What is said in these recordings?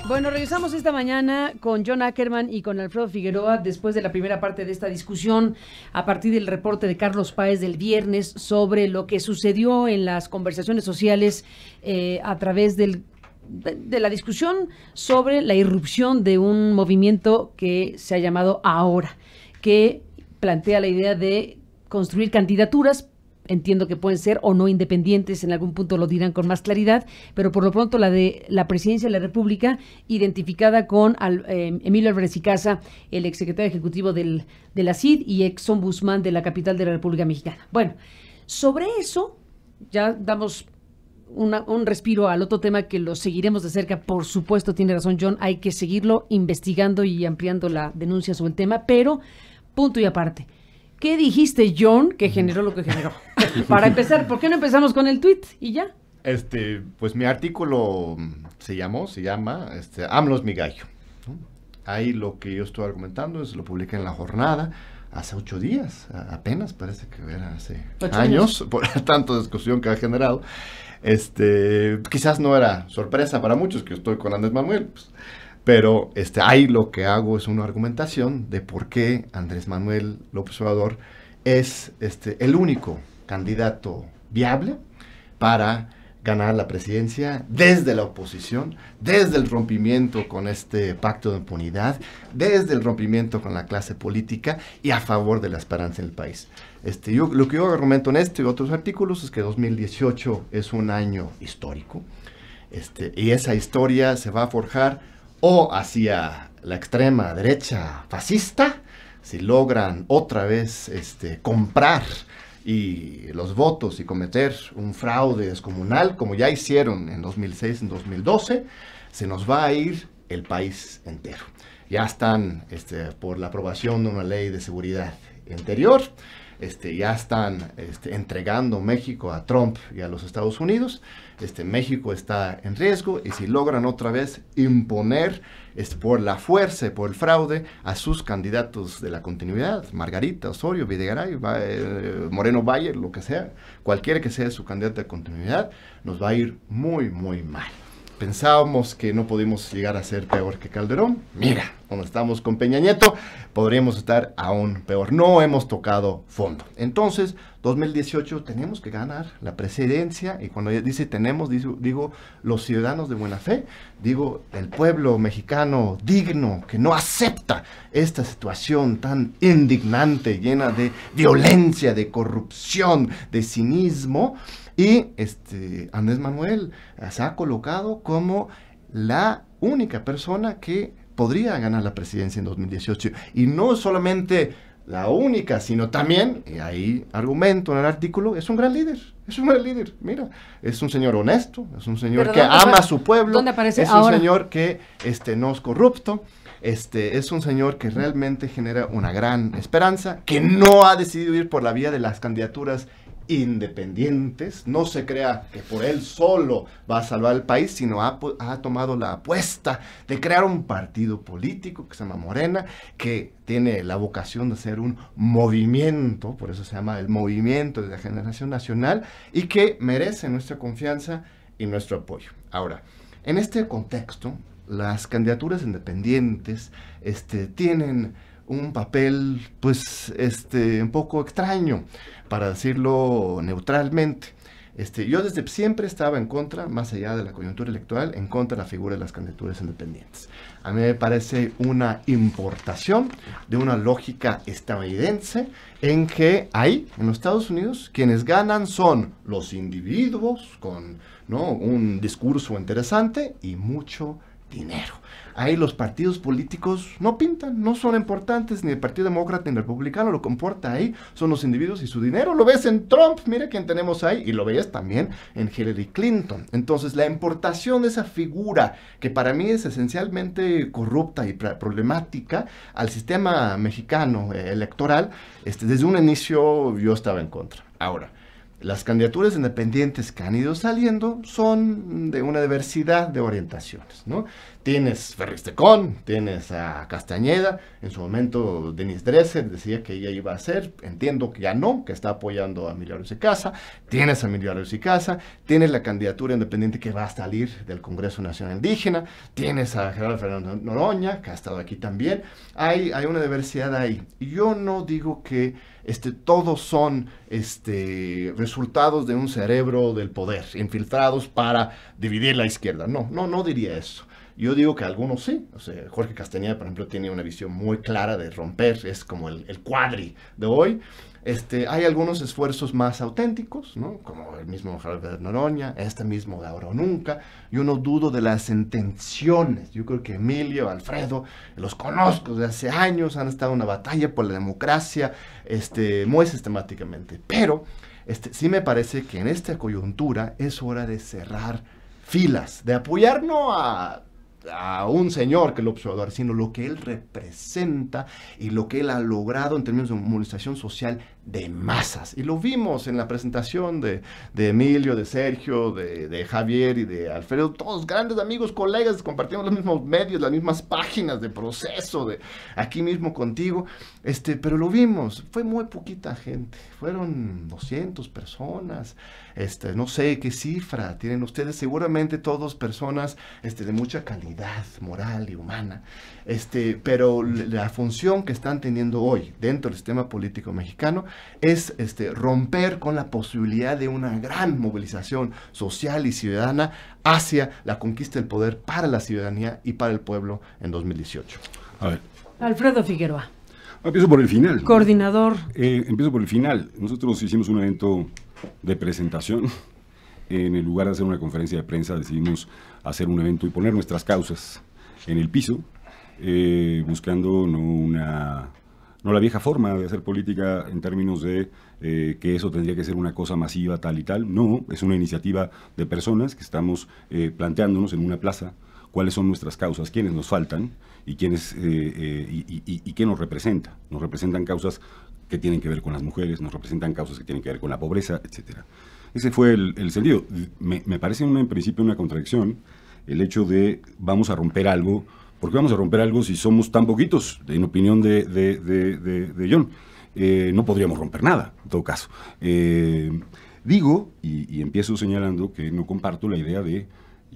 Bueno, regresamos esta mañana con John Ackerman y con Alfredo Figueroa después de la primera parte de esta discusión a partir del reporte de Carlos Páez del viernes sobre lo que sucedió en las conversaciones sociales a través de la discusión sobre la irrupción de un movimiento que se ha llamado Ahora, que plantea la idea de construir candidaturas. Entiendo que pueden ser o no independientes, en algún punto lo dirán con más claridad, pero por lo pronto la de la presidencia de la República, identificada con Emilio Álvarez y Casa, el exsecretario ejecutivo de la CID y exombudsman de la capital de la República Mexicana. Bueno, sobre eso ya damos un respiro al otro tema que lo seguiremos de cerca. Por supuesto, tiene razón John, hay que seguirlo investigando y ampliando la denuncia sobre el tema, pero punto y aparte. ¿Qué dijiste, John, que generó lo que generó? Para empezar, ¿por qué no empezamos con el tweet y ya? Pues mi artículo se llama AMLO es mi gallo, ¿no? Ahí lo que yo estoy argumentando lo publiqué en La Jornada hace 8 días, apenas, parece que era hace 8 años, por tanta discusión que ha generado. Quizás no era sorpresa para muchos que yo estoy con Andrés Manuel, pues, pero ahí lo que hago es una argumentación de por qué Andrés Manuel López Obrador es el único candidato viable para ganar la presidencia desde la oposición, desde el rompimiento con este pacto de impunidad, desde el rompimiento con la clase política y a favor de la esperanza en el país. Lo que yo argumento en y otros artículos es que 2018 es un año histórico, y esa historia se va a forjar o hacia la extrema derecha fascista, si logran otra vez comprar y los votos y cometer un fraude descomunal, como ya hicieron en 2006, en 2012, se nos va a ir el país entero. Ya están por la aprobación de una ley de seguridad interior, ya están entregando México a Trump y a los Estados Unidos. México está en riesgo y si logran otra vez imponer por la fuerza y por el fraude a sus candidatos de la continuidad, Margarita, Osorio, Videgaray, Moreno Valle, lo que sea, cualquiera que sea su candidato de continuidad, nos va a ir muy, muy mal. Pensábamos que no podíamos llegar a ser peor que Calderón. Mira, cuando estamos con Peña Nieto, podríamos estar aún peor. No hemos tocado fondo. Entonces, 2018 tenemos que ganar la presidencia, y cuando dice tenemos, digo los ciudadanos de buena fe, digo el pueblo mexicano digno que no acepta esta situación tan indignante, llena de violencia, de corrupción, de cinismo. Y Andrés Manuel se ha colocado como la única persona que podría ganar la presidencia en 2018. Y no solamente la única, sino también, y ahí argumento en el artículo, es un gran líder. Es un gran líder, mira, es un señor honesto, es un señor que ama a su pueblo, ¿dónde aparece es ahora? Un señor que no es corrupto, es un señor que realmente genera una gran esperanza, que no ha decidido ir por la vía de las candidaturas independientes, no se crea que por él solo va a salvar el país, sino ha tomado la apuesta de crear un partido político que se llama Morena, que tiene la vocación de ser un movimiento, por eso se llama el Movimiento de la Generación Nacional, y que merece nuestra confianza y nuestro apoyo. Ahora, en este contexto, las candidaturas independientes tienen un papel, pues, un poco extraño, para decirlo neutralmente. Yo desde siempre estaba en contra, más allá de la coyuntura electoral, en contra de la figura de las candidaturas independientes. A mí me parece una importación de una lógica estadounidense en que ahí, en los Estados Unidos, quienes ganan son los individuos con, ¿no?, un discurso interesante y mucho dinero. Ahí los partidos políticos no pintan, no son importantes, ni el Partido Demócrata ni el Republicano. Lo que importa ahí son los individuos y su dinero. Lo ves en Trump, mira quién tenemos ahí, y lo veías también en Hillary Clinton. Entonces, la importación de esa figura, que para mí es esencialmente corrupta y problemática, al sistema mexicano electoral, desde un inicio yo estaba en contra. Ahora, las candidaturas independientes que han ido saliendo son de una diversidad de orientaciones, ¿no? Tienes Ferristecón, tienes a Castañeda, en su momento Denise Dresser decía que ella iba a ser, entiendo que ya no, que está apoyando a Emilio Arias y Casa, tienes a Emilio Arias y Casa, tienes la candidatura independiente que va a salir del Congreso Nacional Indígena, tienes a Gerardo Fernández Noroña, que ha estado aquí también, hay una diversidad ahí. Y yo no digo que todos son resultados de un cerebro del poder, infiltrados para dividir la izquierda. No diría eso. Yo digo que algunos sí. O sea, Jorge Castañeda, por ejemplo, tiene una visión muy clara de romper, es como el cuadri de hoy. Hay algunos esfuerzos más auténticos, ¿no? Como el mismo Javier Noroña, mismo de Ahora o Nunca. Yo no dudo de las intenciones. Yo creo que Emilio, Alfredo, los conozco desde hace años, han estado en una batalla por la democracia, muy sistemáticamente. Pero sí me parece que en esta coyuntura es hora de cerrar filas, de apoyar no a un señor que lo observador, sino lo que él representa y lo que él ha logrado en términos de movilización social de masas. Y lo vimos en la presentación de Emilio, de Sergio, de Javier y de Alfredo, todos grandes amigos, colegas, compartimos los mismos medios, las mismas páginas de Proceso, de aquí mismo contigo, pero lo vimos, fue muy poquita gente, fueron 200 personas, no sé qué cifra tienen ustedes, seguramente todos personas de mucha calidad moral y humana, pero la función que están teniendo hoy dentro del sistema político mexicano es romper con la posibilidad de una gran movilización social y ciudadana hacia la conquista del poder para la ciudadanía y para el pueblo en 2018. A ver. Alfredo Figueroa. Empiezo por el final. Coordinador. Empiezo por el final. Nosotros hicimos un evento de presentación. En el lugar de hacer una conferencia de prensa decidimos hacer un evento y poner nuestras causas en el piso, buscando no la vieja forma de hacer política en términos de que eso tendría que ser una cosa masiva, tal y tal. No, es una iniciativa de personas que estamos planteándonos en una plaza cuáles son nuestras causas, quiénes nos faltan y quiénes y qué nos representa. Nos representan causas que tienen que ver con las mujeres, nos representan causas que tienen que ver con la pobreza, etcétera. Ese fue el sentido. Me parece en principio una contradicción el hecho de vamos a romper algo. ¿Por qué vamos a romper algo si somos tan poquitos? En opinión de John, no podríamos romper nada, en todo caso. Digo, y empiezo señalando que no comparto la idea de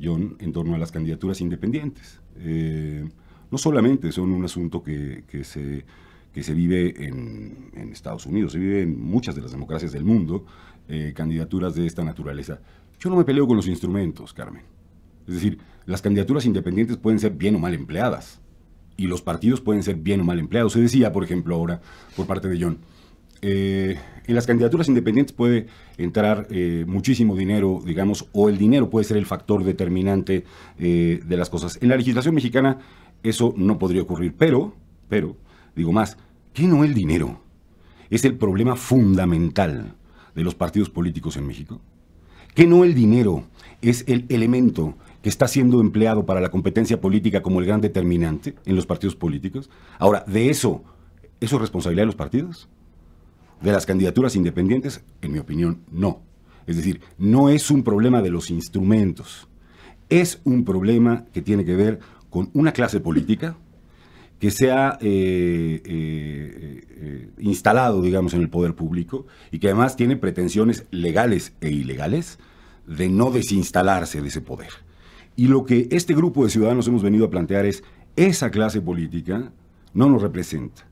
John en torno a las candidaturas independientes. No solamente son un asunto que se vive en Estados Unidos, se vive en muchas de las democracias del mundo, candidaturas de esta naturaleza. Yo no me peleo con los instrumentos, Carmen. Es decir, las candidaturas independientes pueden ser bien o mal empleadas y los partidos pueden ser bien o mal empleados. Se decía, por ejemplo, ahora, por parte de John, en las candidaturas independientes puede entrar muchísimo dinero, digamos, o el dinero puede ser el factor determinante de las cosas. En la legislación mexicana eso no podría ocurrir, pero, digo más, ¿qué no el dinero? Es el problema fundamental de los partidos políticos en México. ¿Qué no el dinero es el elemento que está siendo empleado para la competencia política como el gran determinante en los partidos políticos? Ahora, ¿eso es responsabilidad de los partidos? ¿De las candidaturas independientes? En mi opinión, no. Es decir, no es un problema de los instrumentos. Es un problema que tiene que ver con una clase política que se ha instalado, digamos, en el poder público y que además tiene pretensiones legales e ilegales de no desinstalarse de ese poder. Y lo que este grupo de ciudadanos hemos venido a plantear es, esa clase política no nos representa.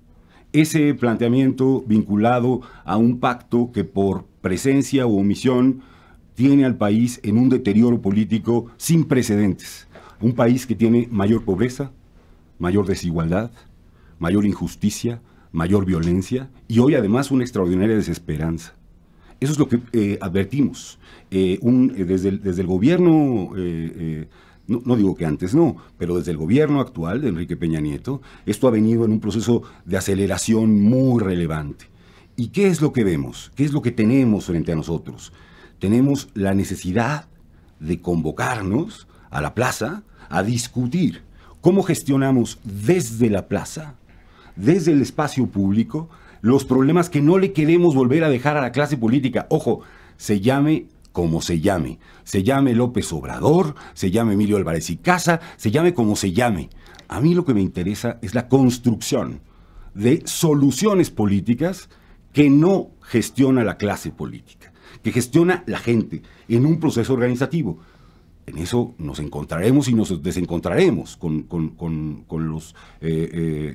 Ese planteamiento vinculado a un pacto que por presencia o omisión tiene al país en un deterioro político sin precedentes. Un país que tiene mayor pobreza, mayor desigualdad, mayor injusticia, mayor violencia y hoy además una extraordinaria desesperanza. Eso es lo que advertimos. Desde el gobierno, no digo que antes no, pero desde el gobierno actual de Enrique Peña Nieto, esto ha venido en un proceso de aceleración muy relevante. ¿Y qué es lo que vemos? ¿Qué es lo que tenemos frente a nosotros? Tenemos la necesidad de convocarnos a la plaza a discutir cómo gestionamos desde la plaza, desde el espacio público, los problemas que no le queremos volver a dejar a la clase política. Ojo, se llame como se llame López Obrador, se llame Emilio Álvarez y Casa, se llame como se llame. A mí lo que me interesa es la construcción de soluciones políticas que no gestiona la clase política, que gestiona la gente en un proceso organizativo. En eso nos encontraremos y nos desencontraremos con los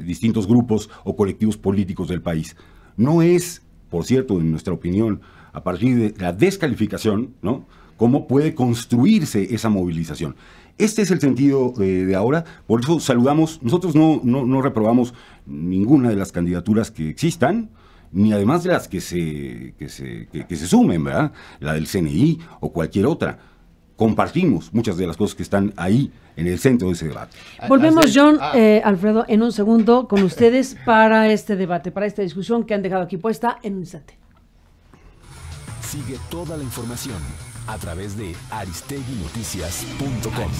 distintos grupos o colectivos políticos del país. No es, por cierto, en nuestra opinión, a partir de la descalificación, ¿no?, cómo puede construirse esa movilización. Este es el sentido de ahora, por eso saludamos, nosotros no reprobamos ninguna de las candidaturas que existan, ni además de las que se sumen, ¿verdad? La del CNI o cualquier otra. Compartimos muchas de las cosas que están ahí en el centro de ese debate. Volvemos, John, Alfredo, en un segundo con ustedes para este debate, para esta discusión que han dejado aquí puesta en un instante. Sigue toda la información a través de aristeguinoticias.com.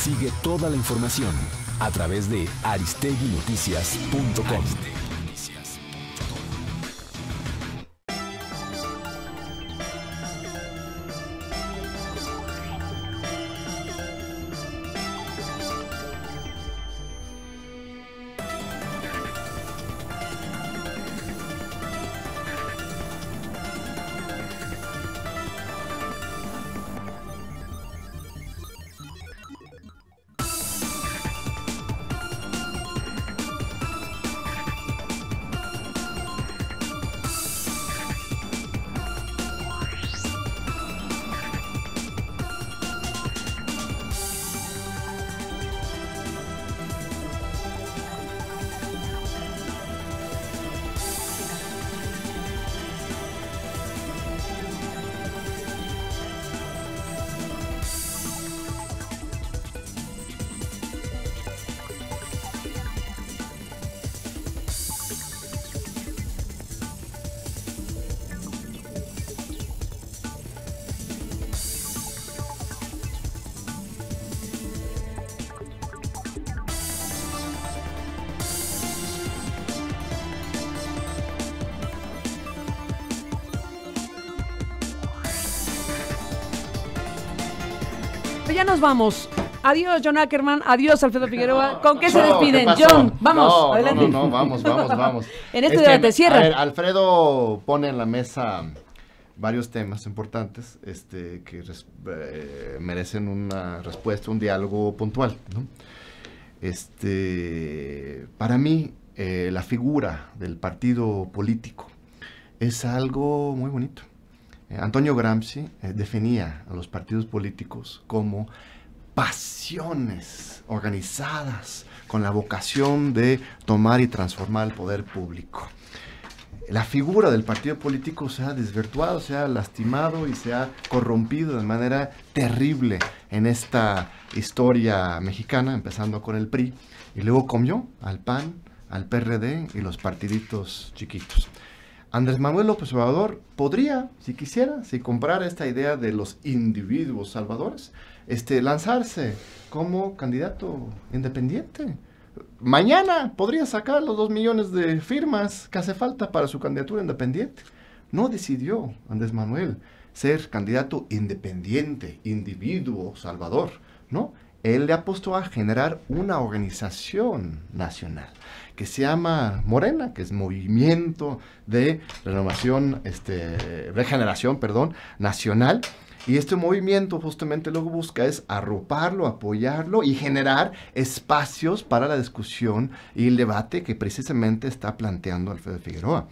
Sigue toda la información a través de aristeguinoticias.com. Ya nos vamos. Adiós, John Ackerman. Adiós, Alfredo Figueroa. ¿Con qué se despiden? ¿Qué John, vamos, adelante. No, vamos. En este debate, cierra. A ver, Alfredo pone en la mesa varios temas importantes que merecen una respuesta, un diálogo puntual, ¿no? Para mí, la figura del partido político es algo muy bonito. Antonio Gramsci definía a los partidos políticos como pasiones organizadas con la vocación de tomar y transformar el poder público. La figura del partido político se ha desvirtuado, se ha lastimado y se ha corrompido de manera terrible en esta historia mexicana, empezando con el PRI, y luego comió al PAN, al PRD y los partiditos chiquitos. Andrés Manuel López Obrador podría, si quisiera, si comprara esta idea de los individuos salvadores, lanzarse como candidato independiente. Mañana podría sacar los 2 millones de firmas que hace falta para su candidatura independiente. No decidió Andrés Manuel ser candidato independiente, individuo salvador, ¿no? Él le apostó a generar una organización nacional que se llama Morena, que es Movimiento de Regeneración Nacional. Y este movimiento justamente lo que busca es arroparlo, apoyarlo y generar espacios para la discusión y el debate que precisamente está planteando Alfredo Figueroa.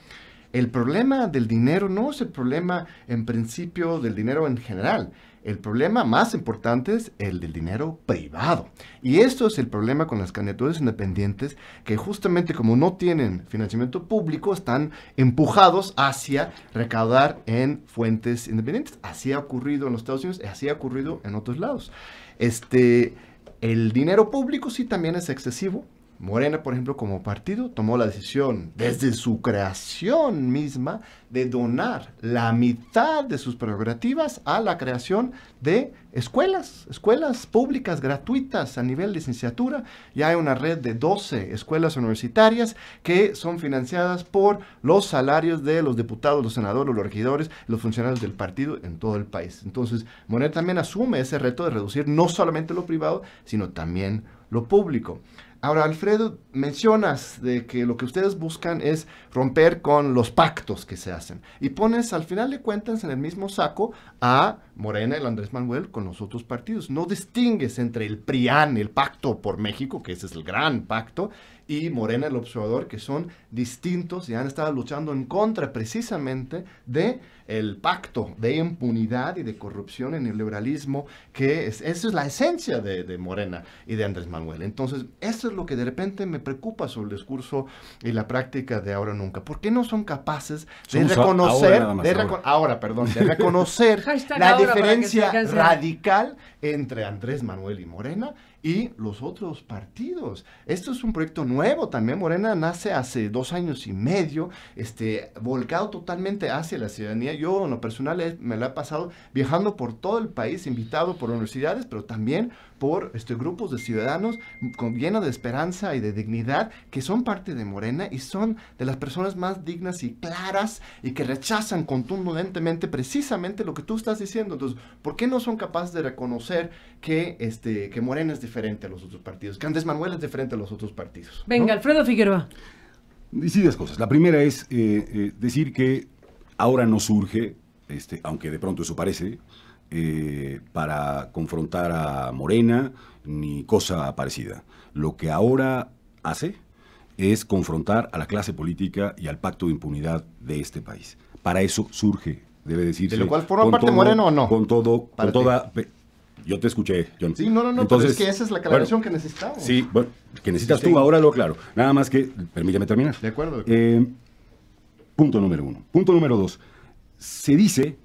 El problema del dinero no es el problema en principio del dinero en general. El problema más importante es el del dinero privado. Y esto es el problema con las candidaturas independientes, que justamente como no tienen financiamiento público, están empujados hacia recaudar en fuentes independientes. Así ha ocurrido en los Estados Unidos y así ha ocurrido en otros lados. El dinero público sí también es excesivo. Morena, por ejemplo, como partido, tomó la decisión desde su creación misma de donar la mitad de sus prerrogativas a la creación de escuelas públicas gratuitas a nivel de licenciatura. Ya hay una red de 12 escuelas universitarias que son financiadas por los salarios de los diputados, los senadores, los regidores, los funcionarios del partido en todo el país. Entonces, Morena también asume ese reto de reducir no solamente lo privado, sino también lo público. Ahora, Alfredo, mencionas de que lo que ustedes buscan es romper con los pactos que se hacen. Y pones, al final de cuentas, en el mismo saco a Morena y el Andrés Manuel con los otros partidos. No distingues entre el PRIAN, el Pacto por México, que ese es el gran pacto, y Morena, el Observador, que son distintos y han estado luchando en contra precisamente de el pacto de impunidad y de corrupción en el liberalismo, que esa es la esencia de Morena y de Andrés Manuel. Entonces, eso es lo que de repente me preocupa sobre el discurso y la práctica de Ahora Nunca. ¿Por qué no son capaces de reconocer, de reconocer la diferencia radical entre Andrés Manuel y Morena y los otros partidos? Esto es un proyecto nuevo también. Morena nace hace 2 años y medio, volcado totalmente hacia la ciudadanía. Yo, en lo personal, me lo he pasado viajando por todo el país, invitado por universidades, pero también por grupos de ciudadanos llenos de esperanza y de dignidad, que son parte de Morena y son de las personas más dignas y claras y que rechazan contundentemente precisamente lo que tú estás diciendo. Entonces, ¿por qué no son capaces de reconocer que Morena es diferente a los otros partidos, que Andrés Manuel es diferente a los otros partidos? Venga, ¿no? Alfredo Figueroa. Decidas cosas. La primera es decir que ahora no surge, aunque de pronto eso parece, para confrontar a Morena ni cosa parecida. Lo que ahora hace es confrontar a la clase política y al pacto de impunidad de este país. Para eso surge, debe decirse. ¿De lo cual forma parte Morena o no? Con toda... Yo te escuché, John. Sí, no, entonces, es que esa es la aclaración que necesitamos. Sí, bueno, que necesitas tú, ahora lo aclaro. Nada más que, permíteme terminar. De acuerdo. Punto número 1. Punto número 2. Se dice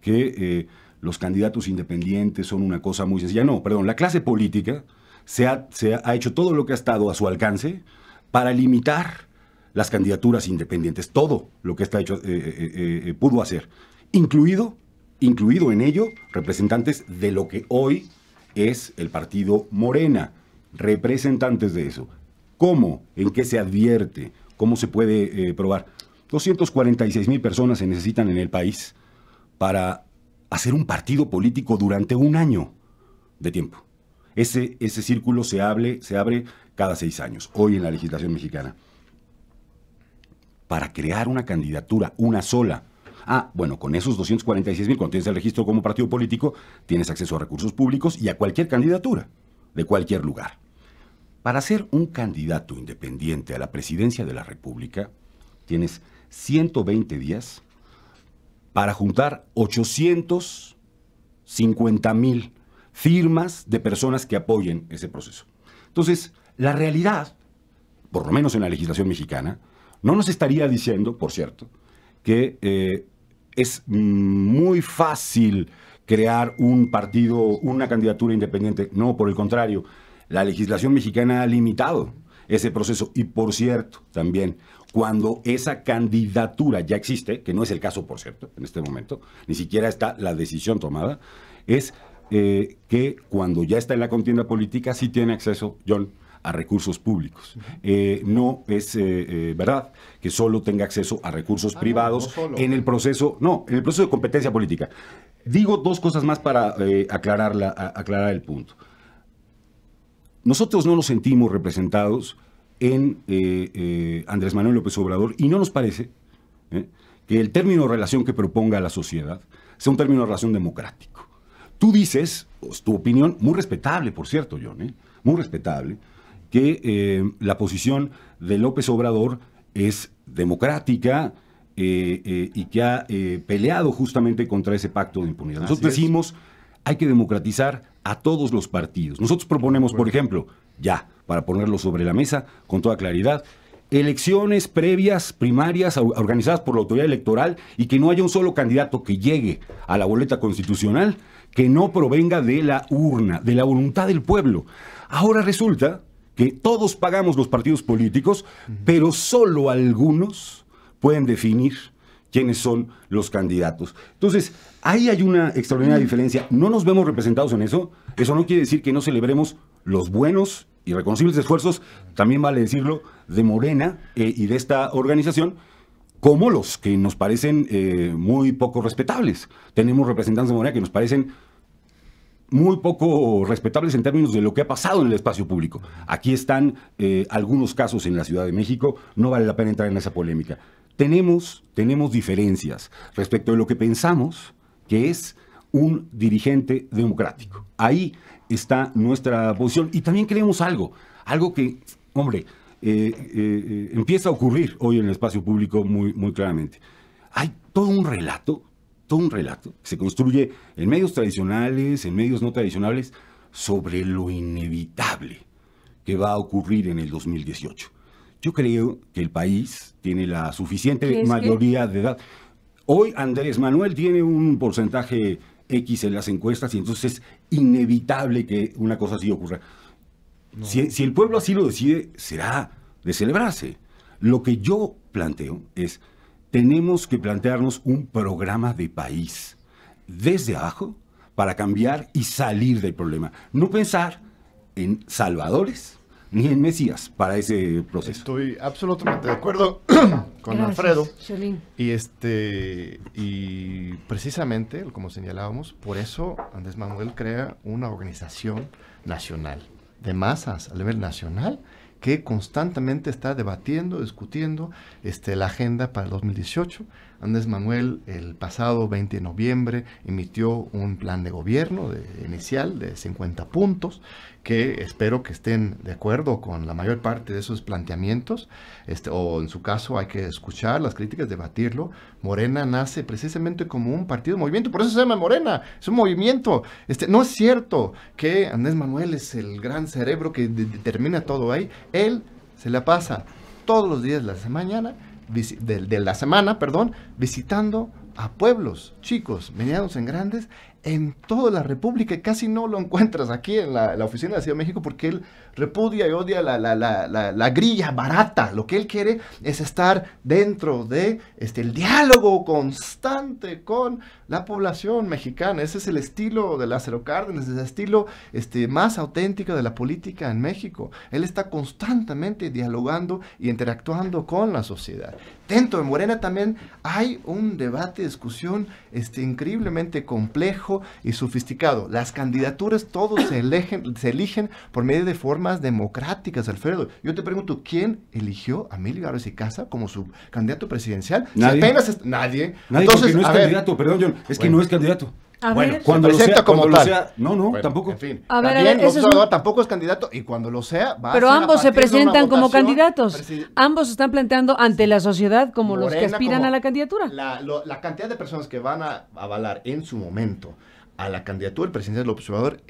que los candidatos independientes son una cosa muy sencilla. No, perdón, la clase política se ha hecho todo lo que ha estado a su alcance para limitar las candidaturas independientes. Todo lo que está hecho pudo hacer, incluido en ello representantes de lo que hoy es el partido Morena, representantes de eso. ¿Cómo? ¿En qué se advierte? ¿Cómo se puede probar? 246,000 personas se necesitan en el país para hacer un partido político durante 1 año de tiempo. Ese círculo se abre cada 6 años, hoy en la legislación mexicana. Para crear una candidatura, una sola. Bueno, con esos 246,000, cuando tienes el registro como partido político, tienes acceso a recursos públicos y a cualquier candidatura, de cualquier lugar. Para ser un candidato independiente a la presidencia de la República, tienes 120 días para juntar 850,000 firmas de personas que apoyen ese proceso. Entonces, la realidad, por lo menos en la legislación mexicana, no nos estaría diciendo, por cierto, que es muy fácil crear un partido, una candidatura independiente. No, por el contrario, la legislación mexicana ha limitado ese proceso. Y por cierto, también, cuando esa candidatura ya existe, que no es el caso, por cierto, en este momento, ni siquiera está la decisión tomada, es que cuando ya está en la contienda política sí tiene acceso, John, a recursos públicos. No es verdad que solo tenga acceso a recursos privados en el proceso, en el proceso de competencia política. Digo dos cosas más para aclarar el punto. Nosotros no nos sentimos representados en Andrés Manuel López Obrador y no nos parece que el término de relación que proponga la sociedad sea un término de relación democrático. Tú dices, tu opinión, muy respetable, por cierto, John, muy respetable, que la posición de López Obrador es democrática y que ha peleado justamente contra ese pacto de impunidad. Nosotros decimos, hay que democratizar a todos los partidos. Nosotros proponemos, por ejemplo, para ponerlo sobre la mesa con toda claridad, elecciones previas, primarias, organizadas por la autoridad electoral y que no haya un solo candidato que llegue a la boleta constitucional que no provenga de la urna, de la voluntad del pueblo. Ahora resulta que todos pagamos los partidos políticos, pero solo algunos pueden definir quiénes son los candidatos. Entonces, ahí hay una extraordinaria diferencia. No nos vemos representados en eso. Eso no quiere decir que no celebremos los buenos y reconocibles esfuerzos, también vale decirlo, de Morena y de esta organización, como los que nos parecen muy poco respetables. Tenemos representantes de Morena que nos parecen muy poco respetables en términos de lo que ha pasado en el espacio público. Aquí están algunos casos en la Ciudad de México, no vale la pena entrar en esa polémica. Tenemos diferencias respecto de lo que pensamos que es un dirigente democrático. Ahí está nuestra posición. Y también creemos algo que, hombre, empieza a ocurrir hoy en el espacio público muy claramente. Hay todo un relato que se construye en medios tradicionales, en medios no tradicionales, sobre lo inevitable que va a ocurrir en el 2018. Yo creo que el país tiene la suficiente mayoría de edad. Hoy Andrés Manuel tiene un porcentaje X en las encuestas y entonces es inevitable que una cosa así ocurra. No. Si el pueblo así lo decide, será de celebrarse. Lo que yo planteo es, tenemos que plantearnos un programa de país desde abajo para cambiar y salir del problema. No pensar en salvadores ni en Mesías para ese proceso. Estoy absolutamente de acuerdo con Alfredo. Y precisamente, como señalábamos, por eso Andrés Manuel crea una organización nacional de masas a nivel nacional que constantemente está debatiendo, discutiendo la agenda para el 2018. Andrés Manuel el pasado 20 de noviembre emitió un plan de gobierno inicial de 50 puntos que espero que estén de acuerdo con la mayor parte de esos planteamientos, o en su caso hay que escuchar las críticas, debatirlo. Morena nace precisamente como un partido, movimiento, por eso se llama Morena, es un movimiento. No es cierto que Andrés Manuel es el gran cerebro que determina todo ahí. Él se la pasa todos los días de la semana, visitando a pueblos chicos, medianos en grandes, en toda la República. Casi no lo encuentras aquí en la oficina de la Ciudad de México porque él repudia y odia la grilla barata. Lo que él quiere es estar dentro de el diálogo constante con la población mexicana. Ese es el estilo de Lázaro Cárdenas, es el estilo más auténtico de la política en México. Él está constantemente dialogando y interactuando con la sociedad. Dentro de Morena también hay un debate, discusión increíblemente complejo y sofisticado. Las candidaturas todos se eligen por medio de formas democráticas, Alfredo. Yo te pregunto, ¿quién eligió a Emilio Álvarez y Casa como su candidato presidencial? Nadie. Nadie. Entonces, no es candidato, perdón, John, es que no es candidato. A Bueno, ver, Cuando lo presenta sea, como cuando lo tal. sea, no, Bueno, tampoco. En fin, A ver, también eso es López Obrador tampoco es candidato y cuando lo sea va pero a ser ambos a se partir de una presentan como votación candidatos. Ambos se están planteando ante la sociedad como los que Morena aspiran como a la candidatura. La cantidad de personas que van a avalar en su momento a la candidatura del presidente de López Obrador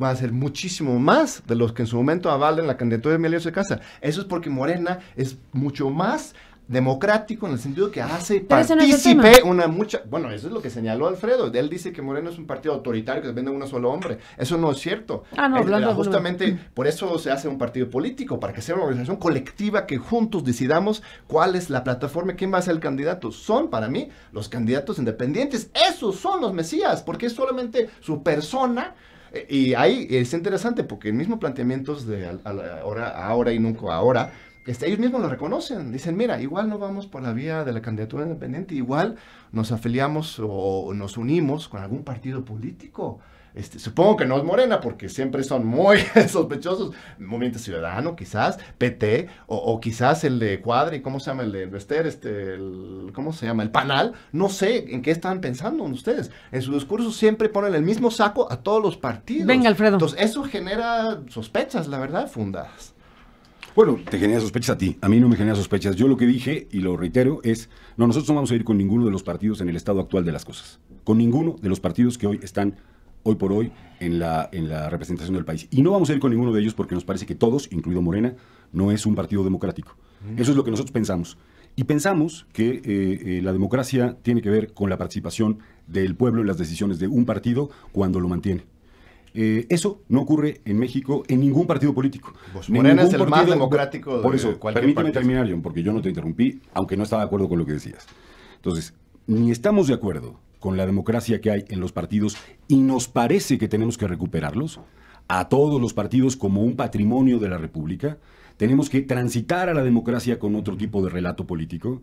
va a ser muchísimo más de los que en su momento avalen la candidatura de Emilio Casa. Eso es porque Morena es mucho más democrático en el sentido que hace Pero ese no es el partícipe tema. bueno, eso es lo que señaló Alfredo. Él dice que Morena es un partido autoritario que depende de un solo hombre. Eso no es cierto. Justamente por eso se hace un partido político, para que sea una organización colectiva que juntos decidamos cuál es la plataforma y quién va a ser el candidato. Son, para mí, los candidatos independientes. Esos son los mesías, porque es solamente su persona. Y ahí es interesante porque el mismo planteamientos de ahora y nunca ahora, ellos mismos lo reconocen, dicen, mira, igual no vamos por la vía de la candidatura independiente, igual nos afiliamos o nos unimos con algún partido político. Supongo que no es Morena, porque siempre son muy sospechosos. Movimiento Ciudadano, quizás, PT, o quizás el de Cuadri, ¿cómo se llama? El de Bester, ¿cómo se llama? El Panal. No sé en qué están pensando ustedes. En su discurso siempre ponen el mismo saco a todos los partidos. Venga, Alfredo. Entonces, eso genera sospechas, la verdad, fundadas. Bueno, te genera sospechas a ti, a mí no me genera sospechas. Yo lo que dije, y lo reitero, es, no, nosotros no vamos a ir con ninguno de los partidos en el estado actual de las cosas. Con ninguno de los partidos que hoy están, hoy por hoy, en la representación del país. Y no vamos a ir con ninguno de ellos porque nos parece que todos, incluido Morena, no es un partido democrático. Eso es lo que nosotros pensamos. Y pensamos que la democracia tiene que ver con la participación del pueblo en las decisiones de un partido cuando lo mantiene. Eso no ocurre en México en ningún partido político. Pues Morena es el más democrático. Por eso, permíteme terminar, John, porque yo no te interrumpí, aunque no estaba de acuerdo con lo que decías. Entonces, ni estamos de acuerdo con la democracia que hay en los partidos y nos parece que tenemos que recuperarlos a todos los partidos como un patrimonio de la República. Tenemos que transitar a la democracia con otro tipo de relato político.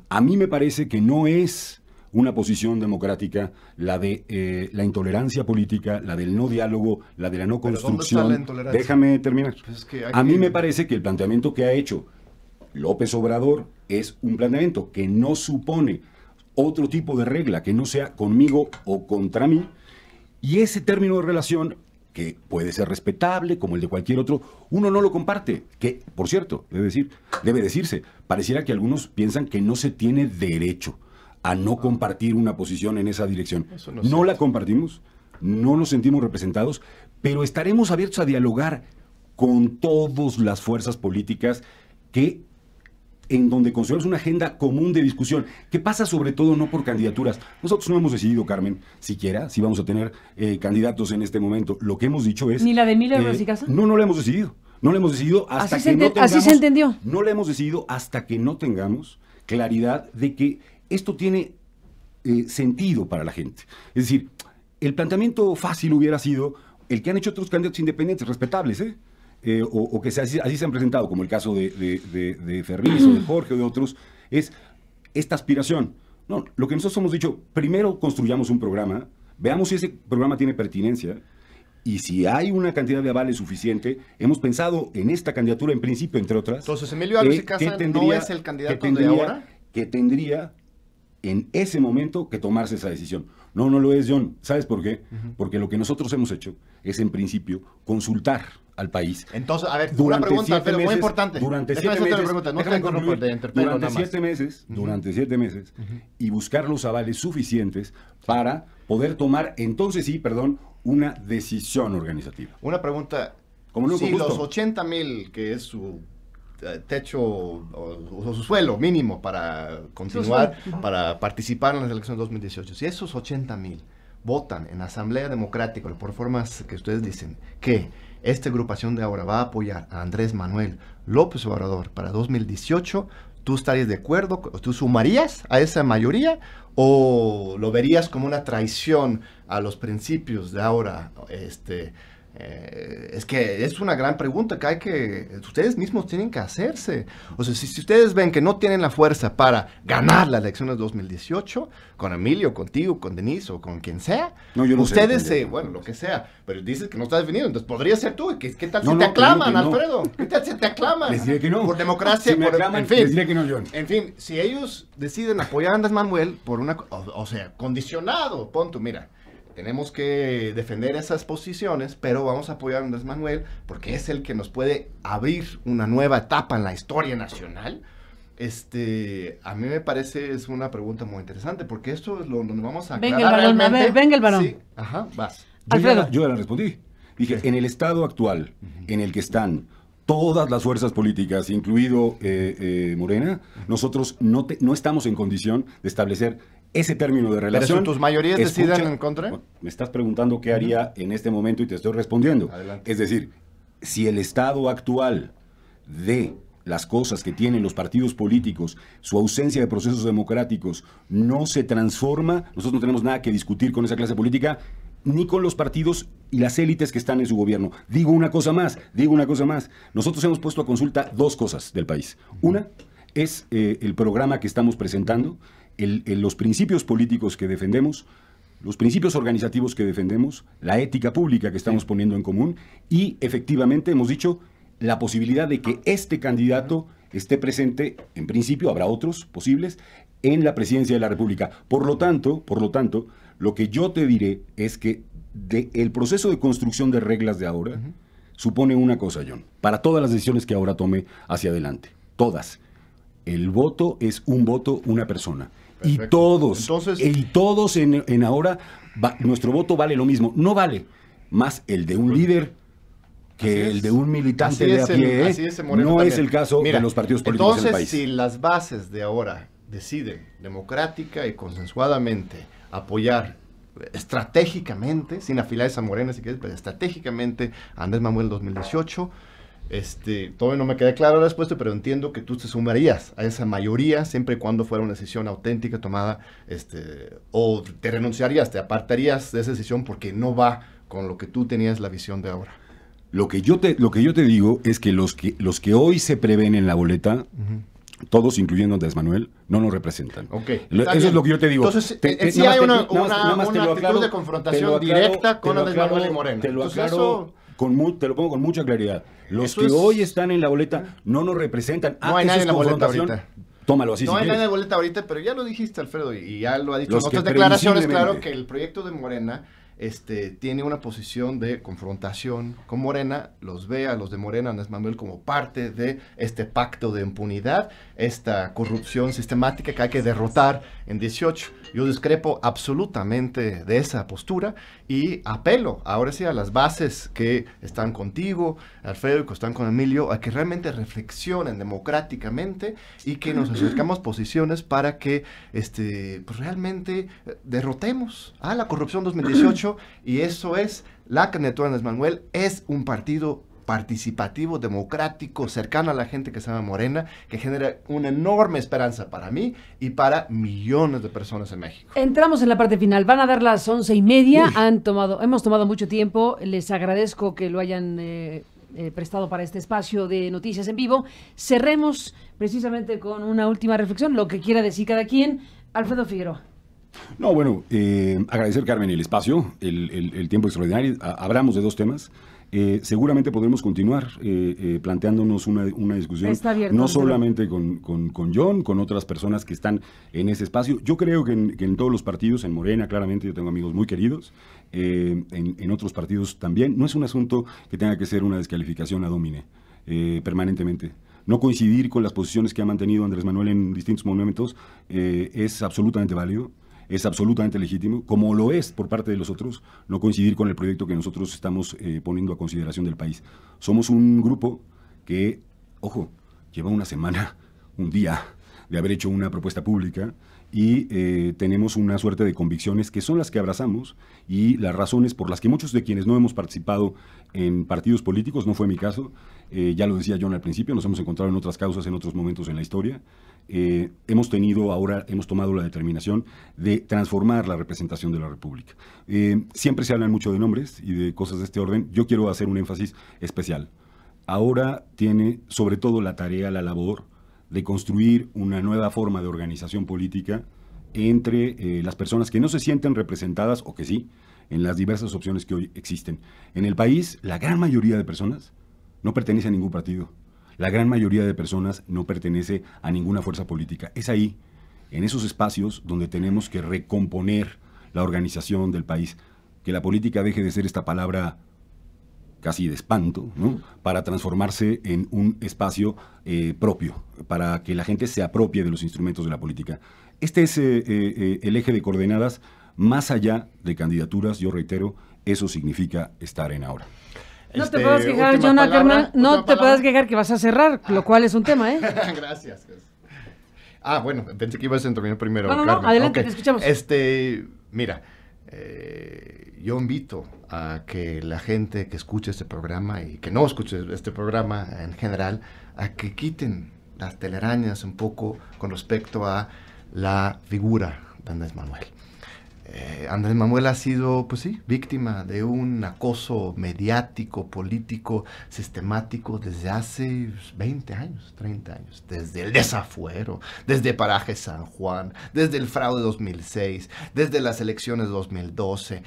A mí me parece que no es una posición democrática, la de la intolerancia política, la del no diálogo, la de la no construcción. ¿Dónde está la intolerancia? Déjame terminar. Pues es que a mí me parece que el planteamiento que ha hecho López Obrador es un planteamiento que no supone otro tipo de regla, que no sea conmigo o contra mí, y ese término de relación, que puede ser respetable como el de cualquier otro, uno no lo comparte, que, por cierto, debe decirse, pareciera que algunos piensan que no se tiene derecho a no compartir una posición en esa dirección. No la compartimos, no nos sentimos representados, pero estaremos abiertos a dialogar con todas las fuerzas políticas en donde construyamos una agenda común de discusión, que pasa sobre todo no por candidaturas. Nosotros no hemos decidido, Carmen, siquiera, si vamos a tener candidatos en este momento. Lo que hemos dicho es... ¿Ni la de Emilio Casa? No, no la hemos decidido. No la hemos decidido hasta que no tengamos... Así se entendió. No la hemos decidido hasta que no tengamos claridad de que esto tiene sentido para la gente. Es decir, el planteamiento fácil hubiera sido el que han hecho otros candidatos independientes, respetables, o que así se han presentado, como el caso de Ferriz o de Jorge o de otros, es esta aspiración. No, lo que nosotros hemos dicho, primero construyamos un programa, veamos si ese programa tiene pertinencia, y si hay una cantidad de avales suficiente, hemos pensado en esta candidatura en principio, entre otras. Entonces, Emilio Álvarez y Casa no es el candidato de ahora. Que tendría en ese momento que tomarse esa decisión. No lo es, John. ¿Sabes por qué? Porque lo que nosotros hemos hecho es, en principio, consultar al país. Entonces, a ver, una pregunta, pero muy importante. Durante 7 meses, durante 7 meses, y buscar los avales suficientes para poder tomar, entonces sí, una decisión organizativa. Una pregunta. Si los 80,000, que es su techo o su suelo mínimo para continuar, para participar en las elecciones de 2018, si esos 80,000 votan en Asamblea Democrática por formas que ustedes dicen que esta agrupación de ahora va a apoyar a Andrés Manuel López Obrador para 2018, ¿tú estarías de acuerdo? ¿Tú sumarías a esa mayoría o lo verías como una traición a los principios de ahora? Es que es una gran pregunta que ustedes mismos tienen que hacerse. O sea, si ustedes ven que no tienen la fuerza para ganar las elecciones de 2018, con Emilio, contigo, con Denise o con quien sea, ustedes, bueno, lo que sea, pero dices que no está definido, entonces podría ser tú. ¿Qué tal si te aclaman, Alfredo? ¿Qué tal si te aclaman? Les diré que no. Por democracia, si me aclaman, en fin. Les diré que no, John. En fin, si ellos deciden apoyar a Andrés Manuel por condicionado, punto, mira. tenemos que defender esas posiciones, pero vamos a apoyar a Andrés Manuel porque es el que nos puede abrir una nueva etapa en la historia nacional. A mí me parece es una pregunta muy interesante porque esto es donde vamos a venga el balón, a ver, venga el balón. Sí, ajá, vas. Alfredo. Yo ya la respondí. Dije, en el estado actual en el que están todas las fuerzas políticas, incluido Morena, nosotros no estamos en condición de establecer ese término de relación. ¿Pero si tus mayorías deciden en contra? Me estás preguntando qué haría en este momento y te estoy respondiendo. Adelante. Es decir, si el estado actual de las cosas que tienen los partidos políticos, su ausencia de procesos democráticos, no se transforma, nosotros no tenemos nada que discutir con esa clase política, ni con los partidos y las élites que están en su gobierno. Digo una cosa más. Nosotros hemos puesto a consulta dos cosas del país. Una es el programa que estamos presentando, los principios políticos que defendemos, los principios organizativos que defendemos, la ética pública que estamos poniendo en común y efectivamente hemos dicho la posibilidad de que este candidato esté presente, en principio habrá otros posibles, en la presidencia de la República. Por lo tanto, lo que yo te diré es que el proceso de construcción de reglas de ahora supone una cosa, John, para todas las decisiones que ahora tome hacia adelante, todas. El voto es un voto, una persona. Perfecto. Y todos en ahora, nuestro voto vale lo mismo. No vale más el de un líder que el de un militante de a pie. No es el caso de los partidos políticos en el país. Entonces, si las bases de ahora deciden democrática y consensuadamente apoyar estratégicamente, sin afiliarse a Morena, si quieres, pero estratégicamente a Andrés Manuel 2018, todavía no me queda claro la respuesta, pero entiendo que tú te sumarías a esa mayoría siempre y cuando fuera una decisión auténtica tomada, o te renunciarías, te apartarías de esa decisión porque no va con lo que tú tenías la visión de ahora. Lo que yo te digo es que los que hoy se prevén en la boleta, todos, incluyendo Andrés Manuel, no nos representan. Okay, eso es lo que yo te digo. Entonces, sí hay una actitud de confrontación directa con Andrés Manuel y Morena. Te lo aclaro, te lo pongo con mucha claridad. Los que hoy están en la boleta no nos representan. No hay nadie en la boleta ahorita. Tómalo así. No hay nadie en la boleta ahorita, pero ya lo dijiste, Alfredo, y ya lo ha dicho en otras declaraciones, claro, que el proyecto de Morena tiene una posición de confrontación con Morena, los ve a los de Morena, Andrés Manuel, como parte de este pacto de impunidad, esta corrupción sistemática que hay que derrotar en 18. Yo discrepo absolutamente de esa postura y apelo ahora sí a las bases que están contigo, Alfredo, y que están con Emilio, a que realmente reflexionen democráticamente y que nos acercamos posiciones para que pues realmente derrotemos a la corrupción 2018, y eso es la candidatura de Andrés Manuel. Es un partido participativo, democrático, cercano a la gente que se llama Morena, que genera una enorme esperanza para mí y para millones de personas en México. Entramos en la parte final, van a dar las 11:30, hemos tomado mucho tiempo, les agradezco que lo hayan prestado para este espacio de noticias en vivo. Cerremos precisamente con una última reflexión, lo que quiera decir cada quien. Alfredo Figueroa. No, bueno, agradecer, Carmen, el espacio, el tiempo extraordinario. Hablamos de dos temas. Seguramente podremos continuar planteándonos una discusión, no solamente con John, con otras personas que están en ese espacio. Yo creo que en todos los partidos, en Morena, claramente, yo tengo amigos muy queridos, en otros partidos también. No es un asunto que tenga que ser una descalificación ad hominem, permanentemente. No coincidir con las posiciones que ha mantenido Andrés Manuel en distintos momentos es absolutamente válido. Es absolutamente legítimo, como lo es por parte de los otros, no coincidir con el proyecto que nosotros estamos poniendo a consideración del país. Somos un grupo que, ojo, lleva una semana, un día de haber hecho una propuesta pública y tenemos una suerte de convicciones que son las que abrazamos y las razones por las que muchos de quienes no hemos participado en partidos políticos, no fue mi caso, ya lo decía John al principio, nos hemos encontrado en otras causas en otros momentos en la historia. Hemos tomado la determinación de transformar la representación de la República. Siempre se hablan mucho de nombres y de cosas de este orden. Yo quiero hacer un énfasis especial. Ahora tiene sobre todo la tarea, la labor de construir una nueva forma de organización política entre las personas que no se sienten representadas, o que sí, en las diversas opciones que hoy existen. En el país, la gran mayoría de personas no pertenece a ningún partido. La gran mayoría de personas no pertenece a ninguna fuerza política. Es ahí, en esos espacios, donde tenemos que recomponer la organización del país. que la política deje de ser esta palabra casi de espanto, ¿no? Para transformarse en un espacio propio, para que la gente se apropie de los instrumentos de la política. Este es el eje de coordenadas, más allá de candidaturas, yo reitero, eso significa estar en ahora. No te puedas quejar, John Ackerman, no te puedas quejar que vas a cerrar, lo cual es un tema, ¿eh? Gracias. Bueno, pensé que ibas a intervenir primero. No, adelante, te escuchamos. Mira, yo invito a que la gente que escuche este programa y que no escuche este programa en general, a que quiten las telarañas un poco con respecto a la figura de Andrés Manuel. Andrés Manuel ha sido, pues sí, víctima de un acoso mediático, político, sistemático desde hace 20 años, 30 años, desde el desafuero, desde Paraje San Juan, desde el fraude 2006, desde las elecciones 2012.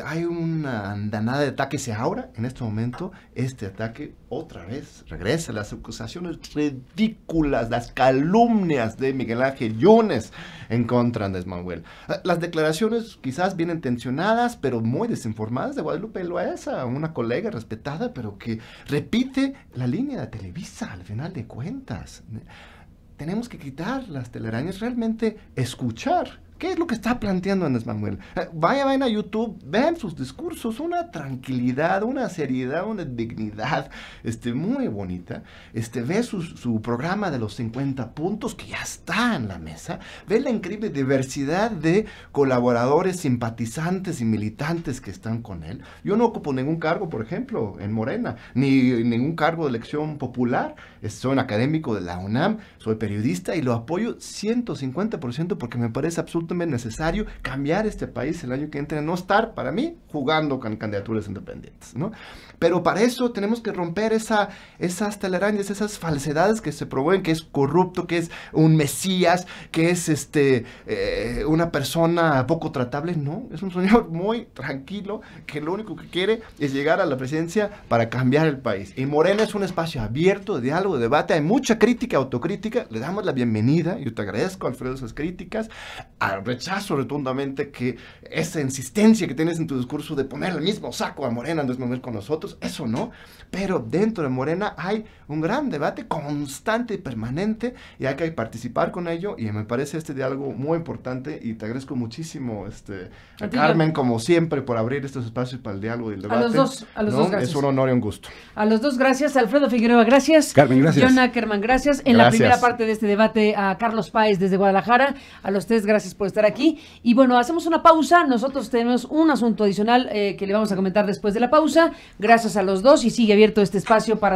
Hay una andanada de ataques y ahora, en este momento, este ataque otra vez regresa. Las acusaciones ridículas, las calumnias de Miguel Ángel Yunes en contra de Andrés Manuel. Las declaraciones quizás bien intencionadas, pero muy desinformadas de Guadalupe Loaesa, una colega respetada, pero que repite la línea de Televisa al final de cuentas. Tenemos que quitar las telarañas, realmente escuchar. ¿Qué es lo que está planteando Andrés Manuel? Vayan a YouTube, vean sus discursos, una tranquilidad, una seriedad, una dignidad muy bonita. Ve su programa de los 50 puntos que ya está en la mesa. Ve la increíble diversidad de colaboradores, simpatizantes y militantes que están con él. Yo no ocupo ningún cargo, por ejemplo, en Morena, ni ningún cargo de elección popular. Soy un académico de la UNAM, soy periodista y lo apoyo 150% porque me parece absolutamente necesario cambiar este país el año que entra, no estar, para mí, jugando con candidaturas independientes, ¿no? Pero para eso tenemos que romper esas telarañas, esas falsedades que se promueven, que es corrupto, que es un mesías, que es una persona poco tratable. No, es un señor muy tranquilo, que lo único que quiere es llegar a la presidencia para cambiar el país. Y Morena es un espacio abierto de diálogo, de debate, hay mucha crítica, autocrítica, le damos la bienvenida, yo te agradezco, Alfredo, esas críticas, rechazo rotundamente que esa insistencia que tienes en tu discurso de poner el mismo saco a Morena, Andrés Manuel con nosotros, eso no, pero dentro de Morena hay un gran debate constante y permanente y hay que participar con ello y me parece este diálogo muy importante y te agradezco muchísimo, Carmen, como siempre, por abrir estos espacios para el diálogo y el debate. A los dos, gracias. Es un honor y un gusto. A los dos, gracias. Alfredo Figueroa, gracias. Carmen, gracias. John Ackerman, gracias. La primera parte de este debate a Carlos Páez desde Guadalajara. A los tres, gracias por estar aquí. Y bueno, hacemos una pausa. Nosotros tenemos un asunto adicional que le vamos a comentar después de la pausa. Gracias a los dos y sigue abierto este espacio para